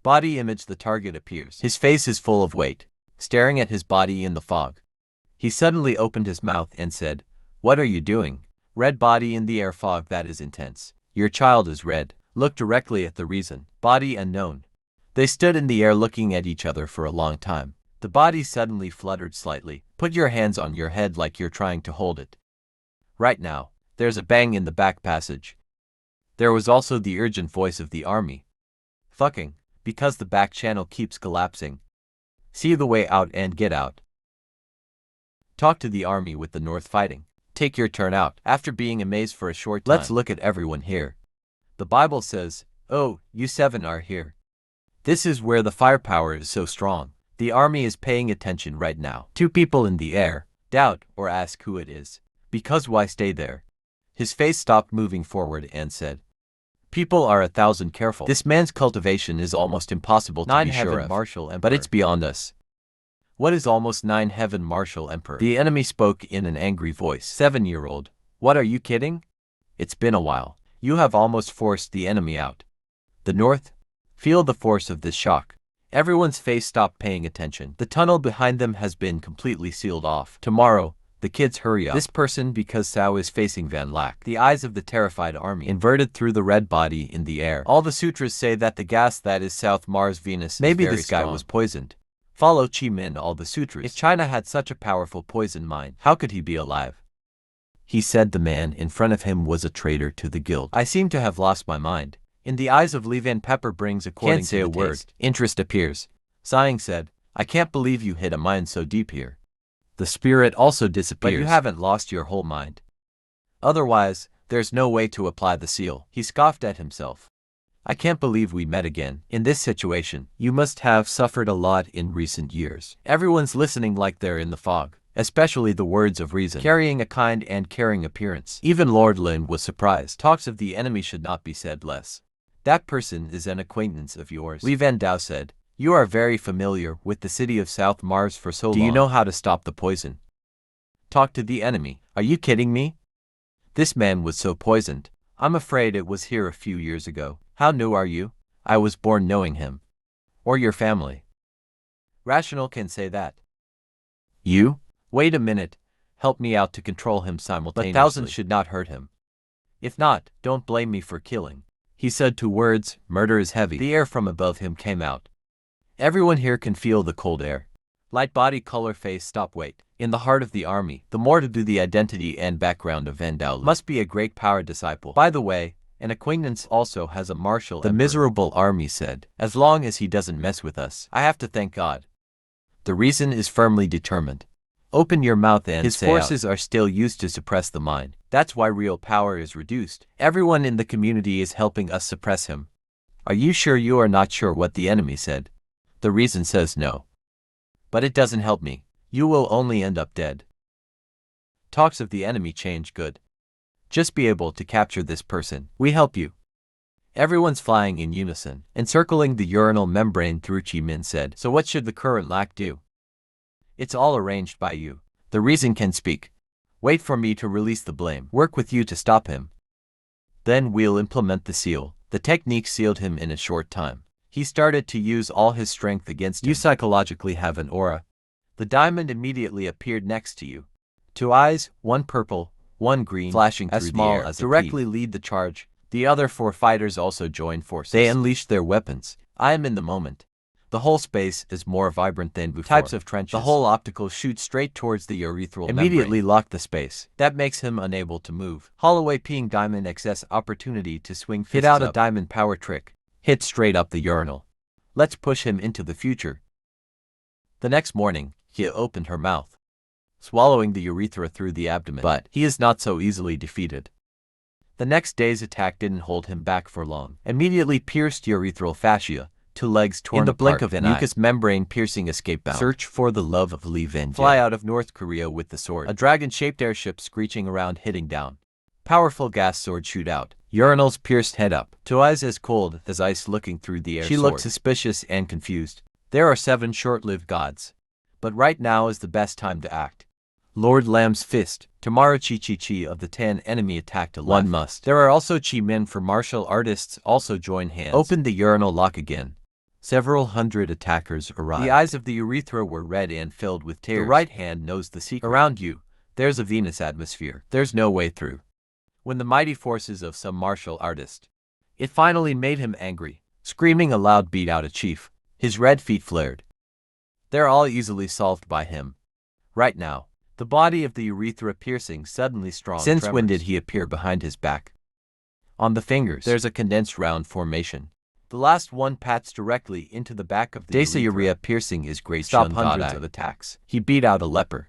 Body image. The target appears. His face is full of weight, staring at his body in the fog. He suddenly opened his mouth and said, "What are you doing?" Red body in the air. Fog. That is intense. Your child is red. Look directly at the reason. Body unknown. They stood in the air looking at each other for a long time. The body suddenly fluttered slightly. Put your hands on your head like you're trying to hold it. Right now. There's a bang in the back passage. There was also the urgent voice of the army. Fucking, because the back channel keeps collapsing. See the way out and get out. Talk to the army with the north fighting. Take your turn out. After being amazed for a short time, let's look at everyone here. The Bible says, "Oh, you 7 are here." This is where the firepower is so strong. The army is paying attention right now. 2 people in the air. Doubt or ask who it is. Because why stay there? His face stopped moving forward and said, "People are 1,000 careful. This man's cultivation is almost impossible to be sure of, Martial Emperor. But it's beyond us." What is almost 9 heaven Martial Emperor? The enemy spoke in an angry voice. 7-year-old. What, are you kidding? It's been a while. You have almost forced the enemy out. The north? Feel the force of this shock. Everyone's face stopped paying attention. The tunnel behind them has been completely sealed off. Tomorrow, the kids hurry up. This person because Sao is facing Van Lack. The eyes of the terrified army inverted through the red body in the air. All the sutras say that the gas that is South Mars Venus maybe is very this guy strong. Was poisoned. Follow Chi Min all the sutras. If China had such a powerful poison mind, how could he be alive? He said the man in front of him was a traitor to the guild. I seem to have lost my mind. In the eyes of Li Van Pepper brings according to the word. Interest appears. Sighing said, I can't believe you hit a mind so deep here. The spirit also disappears. But you haven't lost your whole mind. Otherwise, there's no way to apply the seal. He scoffed at himself. I can't believe we met again. In this situation, you must have suffered a lot in recent years. Everyone's listening like they're in the fog, especially the words of reason, carrying a kind and caring appearance. Even Lord Lin was surprised. Talks of the enemy should not be said less. That person is an acquaintance of yours. Li Van Dao said, you are very familiar with the city of South Mars for so long. Do you know how to stop the poison? Talk to the enemy. Are you kidding me? This man was so poisoned. I'm afraid it was here a few years ago. How new are you? I was born knowing him. Or your family. Rational can say that. You? Wait a minute. Help me out to control him simultaneously. But thousands should not hurt him. If not, don't blame me for killing. He said 2 words, murder is heavy. The air from above him came out. Everyone here can feel the cold air. Light body, color, face, stop, wait. In the heart of the army, the more to do the identity and background of Van Dao must be a great power disciple. By the way, an acquaintance also has a martial emperor. The miserable army said, as long as he doesn't mess with us, I have to thank God. The reason is firmly determined. Open your mouth and his forces are still used to suppress the mind. That's why real power is reduced. Everyone in the community is helping us suppress him. Are you sure you are not sure what the enemy said? The reason says no. But it doesn't help me. You will only end up dead. Talks of the enemy change good. Just be able to capture this person. We help you. Everyone's flying in unison. Encircling the urinal membrane through Chi Min said, so what should the current lack do? It's all arranged by you. The reason can speak. Wait for me to release the blame. Work with you to stop him. Then we'll implement the seal. The technique sealed him in a short time. He started to use all his strength against him. You psychologically have an aura. The diamond immediately appeared next to you. 2 eyes, 1 purple, 1 green, flashing through the air. As directly lead the charge. The other 4 fighters also join forces. They unleash their weapons. I am in the moment. The whole space is more vibrant than before. Types of trenches. The whole optical shoots straight towards the urethral immediately membrane. Lock the space. That makes him unable to move. Holloway peeing diamond excess opportunity to swing fists. Hit out a diamond power trick. Hit straight up the urinal. Let's push him into the future. The next morning, he opened her mouth, swallowing the urethra through the abdomen. But he is not so easily defeated. The next day's attack didn't hold him back for long. Immediately pierced urethral fascia, 2 legs torn apart. In the blink of an eye. Mucous membrane piercing escape bound. Search for the love of Li Ven. Fly out of North Korea with the sword. A dragon-shaped airship screeching around hitting down. Powerful gas sword shoot out. Urinals pierced head up. 2 eyes as cold as ice looking through the air. She looked suspicious and confused. There are 7 short-lived gods. But right now is the best time to act. Lord Lamb's fist. Tomorrow Chi of the 10 enemy attack to left. One must. There are also Chi Men for martial artists also join hands. Open the urinal lock again. Several hundred attackers arrived. The eyes of the urethra were red and filled with tears. The right hand knows the secret. Around you, there's a Venus atmosphere. There's no way through. When the mighty forces of some martial artist, it finally made him angry. Screaming aloud beat out a chief. His red feet flared. They're all easily solved by him. Right now, the body of the urethra piercing suddenly strong. Since tremors. When did he appear behind his back? On the fingers, there's a condensed round formation. The last one pats directly into the back of the urethra. Piercing is great. Stop hundreds of attacks. He beat out a leper.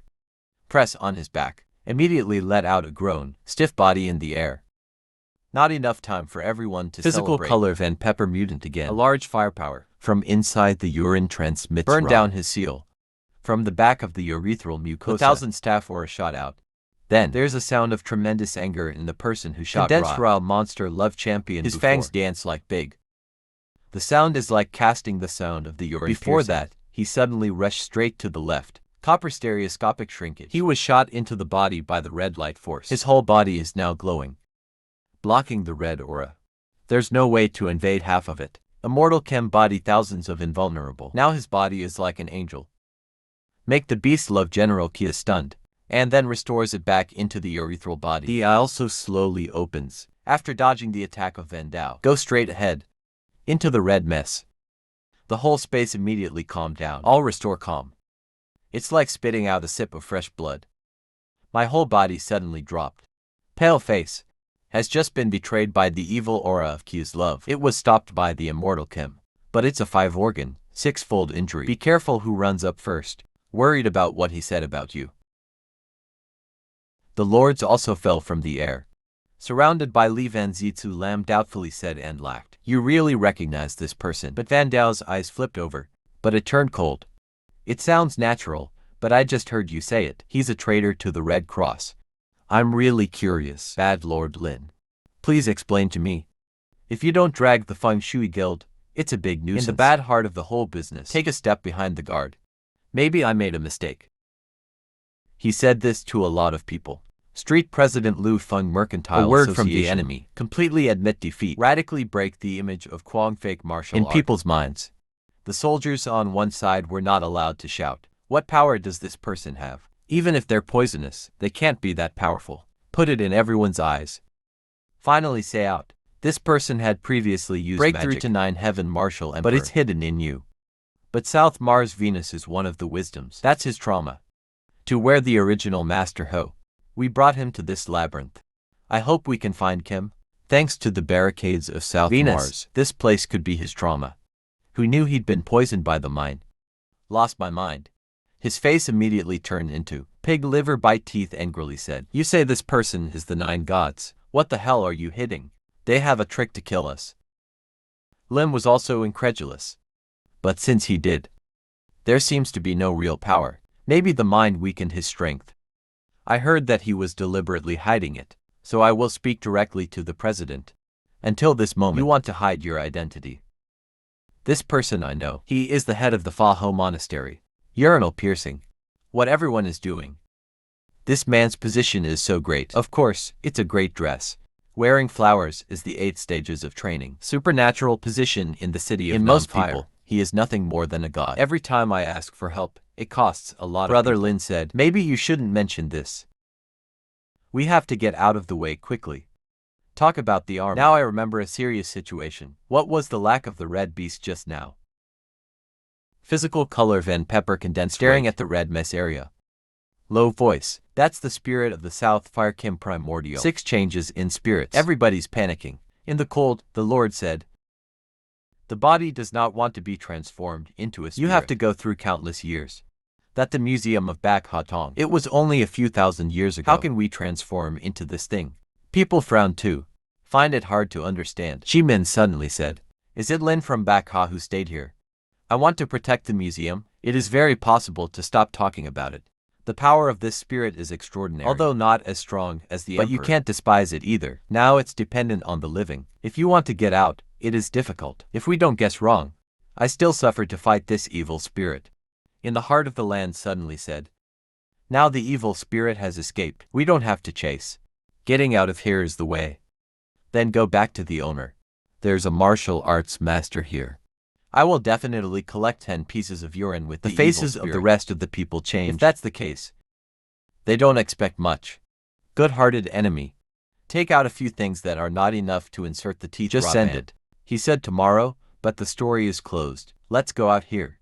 Press on his back. Immediately let out a groan. Stiff body in the air. Not enough time for everyone to celebrate. Physical color Van Pepper mutant again. A large firepower. From inside the urine transmits. Burn down his seal. From the back of the urethral mucosa. 1,000 staph auras shot out. Then, there's a sound of tremendous anger in the person who shot Condensed raw monster love champion. His fangs dance like big. The sound is like casting the sound of the urine. Before that, he suddenly rushed straight to the left. Copper stereoscopic shrinkage. He was shot into the body by the red light force. His whole body is now glowing, blocking the red aura. There's no way to invade half of it. Immortal chem body thousands of invulnerable. Now his body is like an angel. Make the beast love General Kia stunned, and then restores it back into the urethral body. The eye also slowly opens. After dodging the attack of Van Dao, go straight ahead. Into the red mess. The whole space immediately calmed down. All restore calm. It's like spitting out a sip of fresh blood. My whole body suddenly dropped. Pale face. Has just been betrayed by the evil aura of Q's love. It was stopped by the immortal Kim. But it's a 5-organ, 6-fold injury. Be careful who runs up first. Worried about what he said about you. The lords also fell from the air. Surrounded by Li Vanzitsu, Lam doubtfully said and laughed. You really recognize this person. But Van Dao's eyes flipped over, but it turned cold. It sounds natural, but I just heard you say it. He's a traitor to the Red Cross. I'm really curious. Bad Lord Lin. Please explain to me. If you don't drag the Feng Shui Guild, it's a big nuisance. In the bad heart of the whole business, take a step behind the guard. Maybe I made a mistake. He said this to a lot of people. Street President Lu Feng Mercantile a word from the enemy. Completely admit defeat. Radically break the image of Kwang fake martial art in people's minds. The soldiers on one side were not allowed to shout. What power does this person have? Even if they're poisonous, they can't be that powerful. Put it in everyone's eyes. Finally say out. This person had previously used breakthrough magic to 9 heaven martial emperor, but it's hidden in you. But South Mars Venus is one of the wisdoms. That's his trauma. To where the original Master Ho. We brought him to this labyrinth. I hope we can find Kim. Thanks to the barricades of South Venus, Mars, this place could be his trauma. Who knew he'd been poisoned by the mine? Lost my mind. His face immediately turned into pig liver bite teeth angrily said. You say this person is the 9 gods. What the hell are you hitting? They have a trick to kill us. Lim was also incredulous. But since he did, there seems to be no real power. Maybe the mind weakened his strength. I heard that he was deliberately hiding it, so I will speak directly to the president. Until this moment, you want to hide your identity. This person I know. He is the head of the Fa Ho Monastery. Urinal piercing. What everyone is doing. This man's position is so great. Of course, it's a great dress. Wearing flowers is the 8 stages of training. Supernatural position in the city of in most people, he is nothing more than a god. Every time I ask for help, it costs a lot. Brother Lin said, maybe you shouldn't mention this. We have to get out of the way quickly. Talk about the armor. Now I remember a serious situation. What was the lack of the red beast just now? Physical color Van Pepper condensed staring at the red mess area. Low voice. That's the spirit of the South Fire Kim Primordial. 6 changes in spirits. Everybody's panicking. In the cold, the Lord said, the body does not want to be transformed into a spirit. You have to go through countless years. That the Museum of Bak Hatong. It was only a few thousand years ago. How can we transform into this thing? People frowned too. Find it hard to understand. Shimin suddenly said, is it Lin from Bak Ha who stayed here? I want to protect the museum. It is very possible to stop talking about it. The power of this spirit is extraordinary. Although not as strong as the Emperor. But you can't despise it either. Now it's dependent on the living. If you want to get out, it is difficult. If we don't guess wrong, I still suffer to fight this evil spirit. In the heart of the land suddenly said, now the evil spirit has escaped. We don't have to chase. Getting out of here is the way. Then go back to the owner. There's a martial arts master here. I will definitely collect 10 pieces of urine with the faces of the rest of the people change. If that's the case, they don't expect much. Good-hearted enemy. Take out a few things that are not enough to insert the teeth. Just send it. He said tomorrow, but the story is closed. Let's go out here.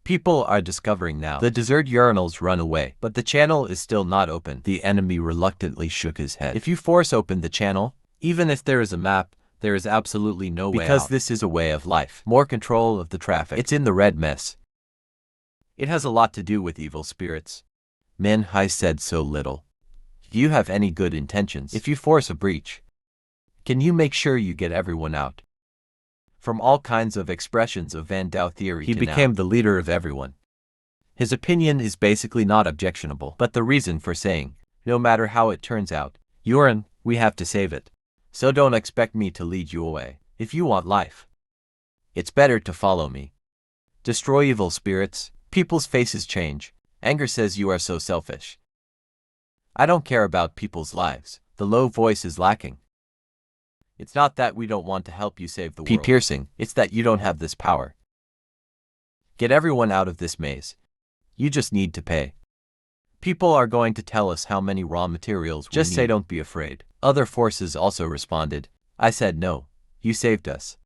People are discovering now. The desert urinals run away, but the channel is still not open. The enemy reluctantly shook his head. If you force open the channel, even if there is a map, there is absolutely no way out. Because this is a way of life. More control of the traffic. It's in the red mess. It has a lot to do with evil spirits. Manhua said so little. Do you have any good intentions? If you force a breach, can you make sure you get everyone out? From all kinds of expressions of Van Dao theory, he became the leader of everyone. His opinion is basically not objectionable, but the reason for saying, no matter how it turns out, urine, we have to save it. So don't expect me to lead you away. If you want life, it's better to follow me. Destroy evil spirits. People's faces change. Anger says you are so selfish. I don't care about people's lives. The low voice is lacking. It's not that we don't want to help you save the world. Piercing. It's that you don't have this power. Get everyone out of this maze. You just need to pay. People are going to tell us how many raw materials we need. Just say don't be afraid. Other forces also responded. I said no. You saved us.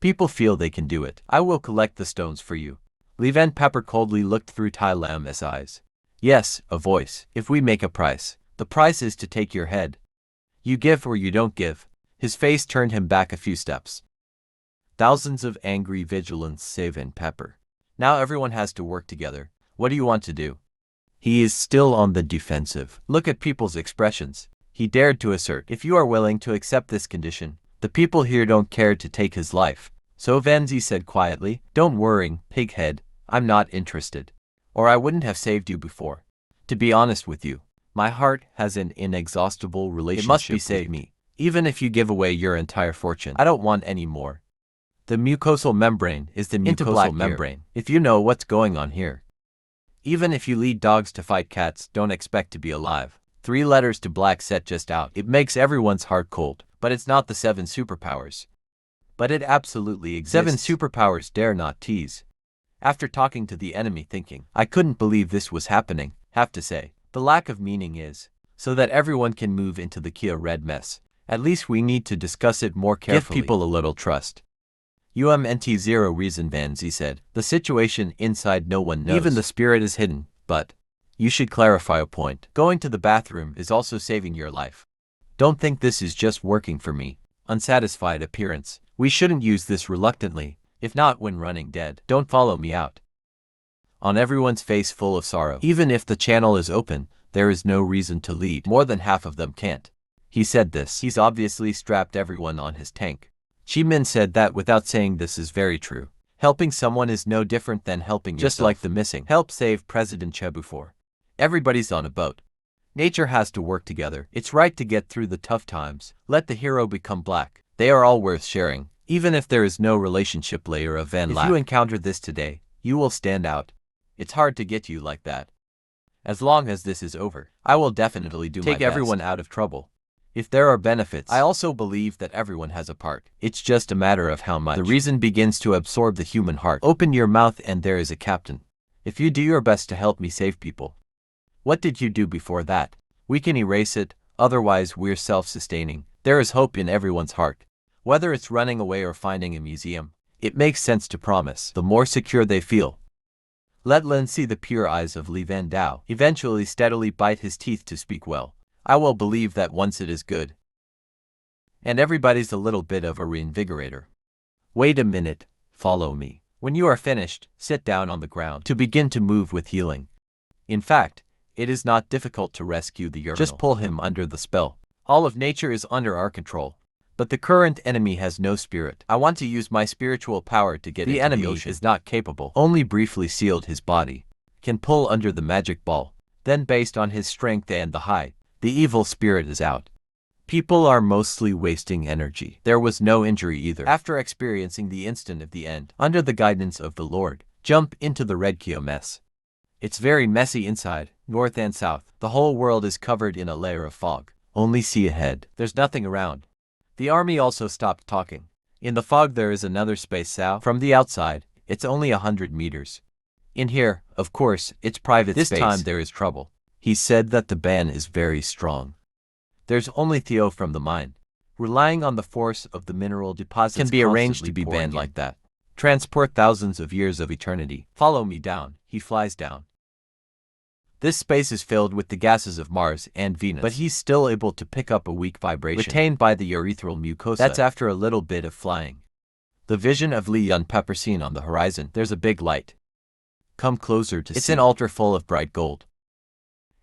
People feel they can do it. I will collect the stones for you. Li Van Pepper coldly looked through Tai Lam's eyes. Yes, a voice. If we make a price, the price is to take your head. You give or you don't give. His face turned him back a few steps. Thousands of angry vigilants say Van Pepper. Now everyone has to work together. What do you want to do? He is still on the defensive. Look at people's expressions. He dared to assert, if you are willing to accept this condition, the people here don't care to take his life. So Vanzi said quietly, don't worry, pighead, I'm not interested. Or I wouldn't have saved you before. To be honest with you, my heart has an inexhaustible relationship. It must be saved me. Even if you give away your entire fortune, I don't want any more. The mucosal membrane is the mucosal membrane. If you know what's going on here. Even if you lead dogs to fight cats, don't expect to be alive. 3 letters to black set just out. It makes everyone's heart cold, but it's not the 7 superpowers. But it absolutely exists. 7 superpowers dare not tease. After talking to the enemy thinking, I couldn't believe this was happening, have to say. The lack of meaning is, so that everyone can move into the Kia red mess. At least we need to discuss it more carefully. Give people a little trust. UMNT 0 reason Vanzi said. The situation inside no one knows. Even the spirit is hidden, but you should clarify a point. Going to the bathroom is also saving your life. Don't think this is just working for me. Unsatisfied appearance. We shouldn't use this reluctantly. If not when running dead, don't follow me out. On everyone's face full of sorrow. Even if the channel is open, there is no reason to lead. More than half of them can't. He said this. He's obviously strapped everyone on his tank. Chi Min said that without saying this is very true. Helping someone is no different than helping yourself. Just like the missing. Help save President Chebufor. Everybody's on a boat. Nature has to work together. It's right to get through the tough times. Let the hero become black. They are all worth sharing. Even if there is no relationship layer of Van Lack. If you encounter this today, you will stand out. It's hard to get you like that. As long as this is over, I will definitely do my best. Take everyone out of trouble. If there are benefits, I also believe that everyone has a part. It's just a matter of how much. The reason begins to absorb the human heart. Open your mouth and there is a captain. If you do your best to help me save people. What did you do before that? We can erase it, otherwise we're self-sustaining. There is hope in everyone's heart. Whether it's running away or finding a museum, it makes sense to promise. The more secure they feel. Let Lin see the pure eyes of Li Van Dao. Eventually steadily bite his teeth to speak well. I will believe that once it is good. And everybody's a little bit of a reinvigorator. Wait a minute, follow me. When you are finished, sit down on the ground to begin to move with healing. In fact, it is not difficult to rescue the urinal. Just pull him under the spell. All of nature is under our control. But the current enemy has no spirit. I want to use my spiritual power to get into the ocean. The enemy is not capable. Only briefly sealed his body. Can pull under the magic ball. Then based on his strength and the height, the evil spirit is out. People are mostly wasting energy. There was no injury either. After experiencing the instant of the end, under the guidance of the Lord, jump into the red Kia mess. It's very messy inside, north and south. The whole world is covered in a layer of fog. Only see ahead. There's nothing around. The army also stopped talking. In the fog there is another space south. From the outside, it's only 100 meters. In here, of course, it's private space. This time there is trouble. He said that the ban is very strong. There's only Theo from the mine. Relying on the force of the mineral deposits can be arranged to be banned like that. Transport thousands of years of eternity. Follow me down. He flies down. This space is filled with the gases of Mars and Venus, but he's still able to pick up a weak vibration retained by the urethral mucosa. That's after a little bit of flying. The vision of Li Yunxiao seen on the horizon. There's a big light. Come closer to see. It's an altar full of bright gold.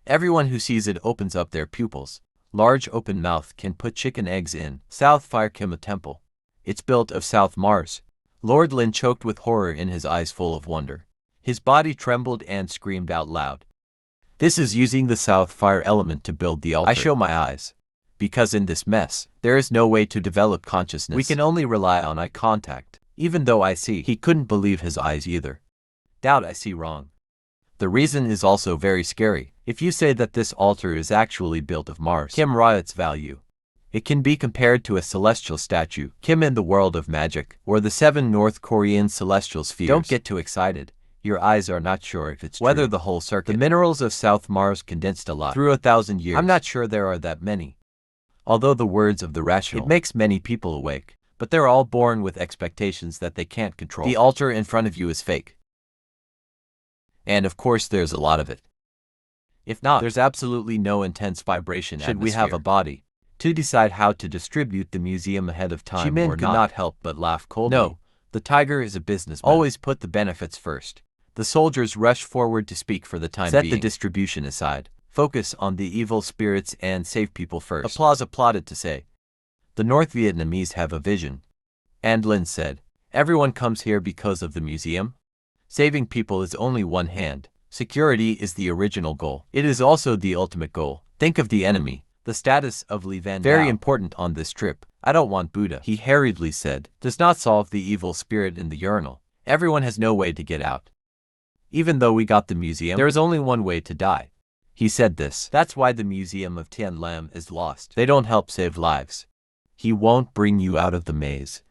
Everyone who sees it opens up their pupils. Large open mouth can put chicken eggs in. South Fire Kima Temple. It's built of South Mars. Lord Lin choked with horror in his eyes full of wonder. His body trembled and screamed out loud. This is using the South Fire element to build the altar. I show my eyes. Because in this mess, there is no way to develop consciousness. We can only rely on eye contact. Even though I see, he couldn't believe his eyes either. Doubt I see wrong. The reason is also very scary. If you say that this altar is actually built of Mars, Kim Riot's value. It can be compared to a celestial statue, Kim in the world of magic, or the 7 North Korean celestial spheres. Don't get too excited. Your eyes are not sure if it's whether true. The whole circuit. The minerals of South Mars condensed a lot through 1,000 years. I'm not sure there are that many. Although the words of the rational, it makes many people awake, but they're all born with expectations that they can't control. The altar in front of you is fake. And of course there's a lot of it. If not, there's absolutely no intense vibration atmosphere. Should we have a body to decide how to distribute the museum ahead of time or not? Could not help but laugh coldly. No, the tiger is a businessman. Always put the benefits first. The soldiers rush forward to speak for the time being. Set the distribution aside. Focus on the evil spirits and save people first. Applause applauded to say. The North Vietnamese have a vision. And Lin said, everyone comes here because of the museum. Saving people is only one hand. Security is the original goal. It is also the ultimate goal. Think of the enemy. The status of Li Van very important on this trip. I don't want Buddha, he hurriedly said. Does not solve the evil spirit in the urinal. Everyone has no way to get out. Even though we got the museum, there is only one way to die. He said this. That's why the museum of Tianlam is lost. They don't help save lives. He won't bring you out of the maze.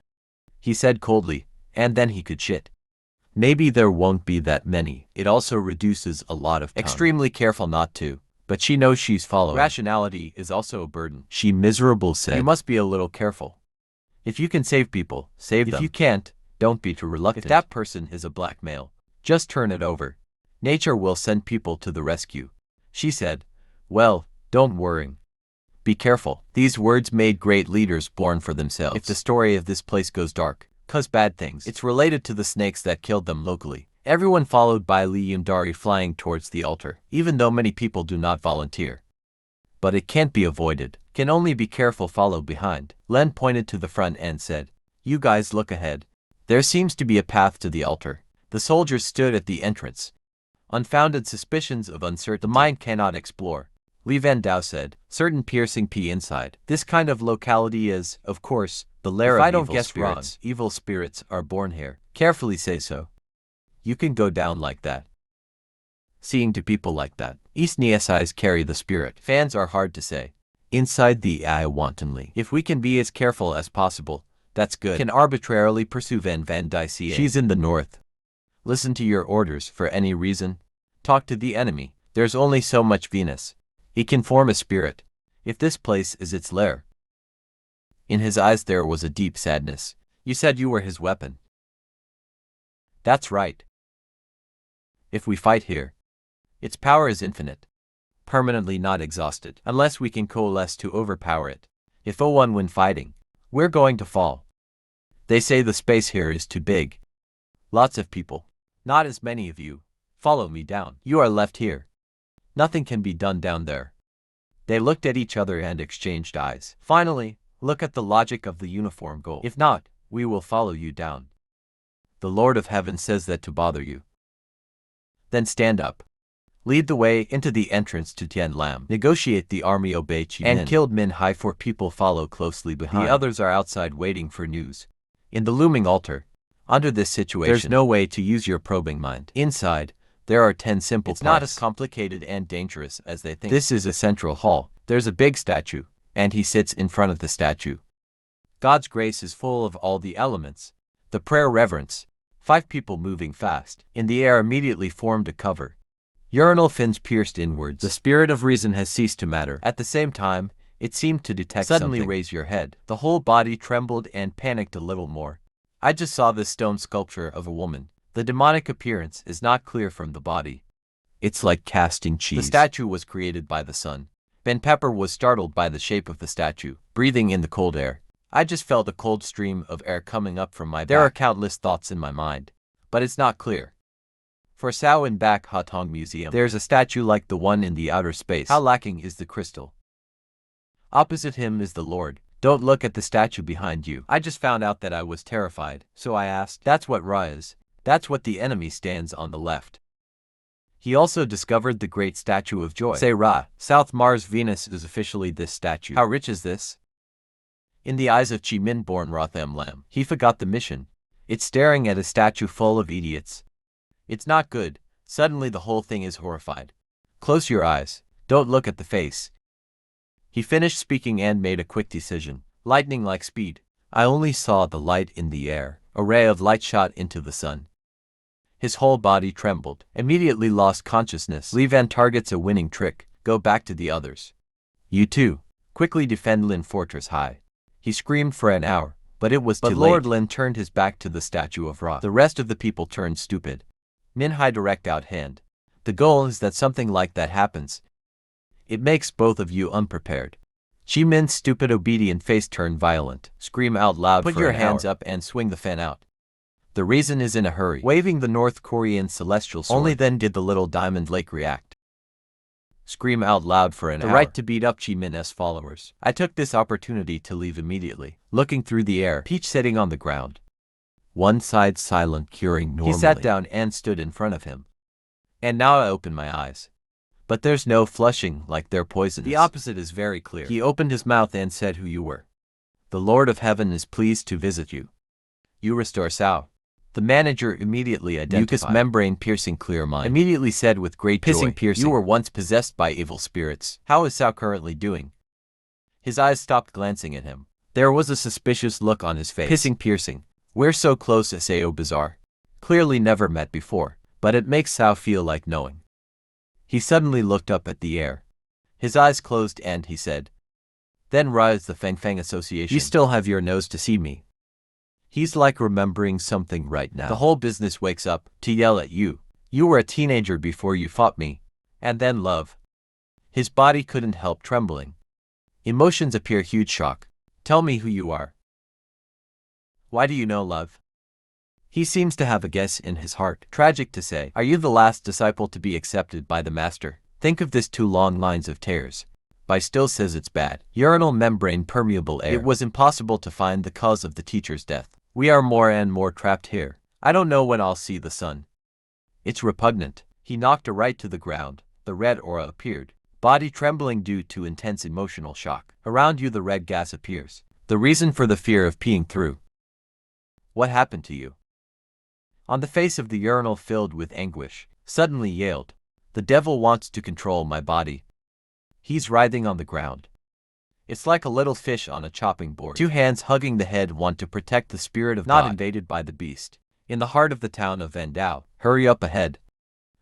He said coldly, and then he could shit. Maybe there won't be that many. It also reduces a lot of time. Extremely careful not to. But she knows she's following. Rationality is also a burden. She miserable said. You must be a little careful. If you can save people, save them. If you can't, don't be too reluctant. If that person is a black male, just turn it over. Nature will send people to the rescue. She said, well, don't worry. Be careful. These words made great leaders born for themselves. If the story of this place goes dark, cause bad things, it's related to the snakes that killed them locally. Everyone followed by Li Yunxiao flying towards the altar, even though many people do not volunteer. But it can't be avoided. Can only be careful follow behind. Len pointed to the front and said, you guys look ahead. There seems to be a path to the altar. The soldiers stood at the entrance. Unfounded suspicions of uncertainty the mind cannot explore. Li Van Dao said, certain piercing pee inside. This kind of locality is, of course, the lair of evil spirits. Evil spirits are born here. Carefully say so. You can go down like that. Seeing to people like that. East Nia's eyes carry the spirit. Fans are hard to say. Inside the eye wantonly. If we can be as careful as possible, that's good. Can arbitrarily pursue Van Dai. She's in the north. Listen to your orders for any reason. Talk to the enemy. There's only so much Venus. He can form a spirit. If this place is its lair. In his eyes there was a deep sadness. You said you were his weapon. That's right. If we fight here, its power is infinite, permanently not exhausted, unless we can coalesce to overpower it. If O1 win fighting, we're going to fall. They say the space here is too big. Lots of people, not as many of you. Follow me down. You are left here. Nothing can be done down there. They looked at each other and exchanged eyes. Finally, look at the logic of the uniform goal. If not, we will follow you down. The Lord of Heaven says that to bother you. Then stand up. Lead the way into the entrance to Tianlam. Negotiate the army obey Qi and killed Min Hai for people follow closely behind. The others are outside waiting for news. In the looming altar, under this situation, there's no way to use your probing mind. Inside, there are 10 simple parts. It's not as complicated and dangerous as they think. This is a central hall. There's a big statue, and he sits in front of the statue. God's grace is full of all the elements. The prayer reverence. 5 people moving fast. In the air immediately formed a cover. Urinal fins pierced inwards. The spirit of reason has ceased to matter. At the same time, it seemed to detect suddenly something. Raise your head. The whole body trembled and panicked a little more. I just saw this stone sculpture of a woman. The demonic appearance is not clear from the body. It's like casting cheese. The statue was created by the sun. Ben Pepper was startled by the shape of the statue, breathing in the cold air. I just felt a cold stream of air coming up from my back. There are countless thoughts in my mind, but it's not clear. For Sao in Bak Hatong Museum, there's a statue like the one in the outer space. How lacking is the crystal? Opposite him is the Lord. Don't look at the statue behind you. I just found out that I was terrified, so I asked, that's what Ra is. That's what the enemy stands on the left. He also discovered the great statue of joy. Say Ra, South Mars Venus is officially this statue. How rich is this? In the eyes of Chi Min born Rotham Lam, he forgot the mission. It's staring at a statue full of idiots. It's not good. Suddenly the whole thing is horrified. Close your eyes. Don't look at the face. He finished speaking and made a quick decision. Lightning-like speed. I only saw the light in the air. A ray of light shot into the sun. His whole body trembled. Immediately lost consciousness. Li Van targets a winning trick. Go back to the others. You too. Quickly defend Lin Fortress High. He screamed for an hour, but it was too late. Lord Lin turned his back to the statue of Ra. The rest of the people turned stupid. Min Hai direct out hand. The goal is that something like that happens. It makes both of you unprepared. Chi Min's stupid obedient face turned violent. Scream out loud. Put your hands up and swing the fan out. The reason is in a hurry. Waving the North Korean celestial sword. Only then did the little diamond lake react. Scream out loud for an hour. The right to beat up Chi Min's followers. I took this opportunity to leave immediately. Looking through the air, Peach sitting on the ground. One side silent, curing normally. He sat down and stood in front of him. And now I open my eyes. But there's no flushing like they're poisonous. The opposite is very clear. He opened his mouth and said who you were. The Lord of Heaven is pleased to visit you. You restore Sao. The manager immediately identified. Mucous membrane piercing clear mind. Immediately said with great joy. Piercing. You were once possessed by evil spirits. How is Sao currently doing? His eyes stopped glancing at him. There was a suspicious look on his face. Piercing. We're so close, Sao bizarre. Clearly never met before, but it makes Sao feel like knowing. He suddenly looked up at the air. His eyes closed and he said, then rise the Feng Feng Association. You still have your nose to see me. He's like remembering something right now. The whole business wakes up to yell at you. You were a teenager before you fought me. And then love. His body couldn't help trembling. Emotions appear huge shock. Tell me who you are. Why do you know love? He seems to have a guess in his heart. Tragic to say. Are you the last disciple to be accepted by the master? Think of this 2 long lines of tears. By still says it's bad. Urinal membrane permeable air. It was impossible to find the cause of the teacher's death. We are more and more trapped here. I don't know when I'll see the sun. It's repugnant. He knocked a right to the ground. The red aura appeared. Body trembling due to intense emotional shock. Around you the red gas appears. The reason for the fear of peeing through. What happened to you? On the face of the urinal filled with anguish, suddenly yelled. The devil wants to control my body. He's writhing on the ground. It's like a little fish on a chopping board. 2 hands hugging the head want to protect the spirit of not God. Invaded by the beast. In the heart of the town of Vandao, hurry up ahead.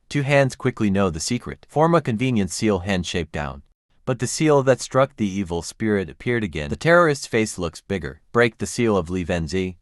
2 hands quickly know the secret. Form a convenient seal hand shape down. But the seal that struck the evil spirit appeared again. The terrorist's face looks bigger. Break the seal of Li Venzi.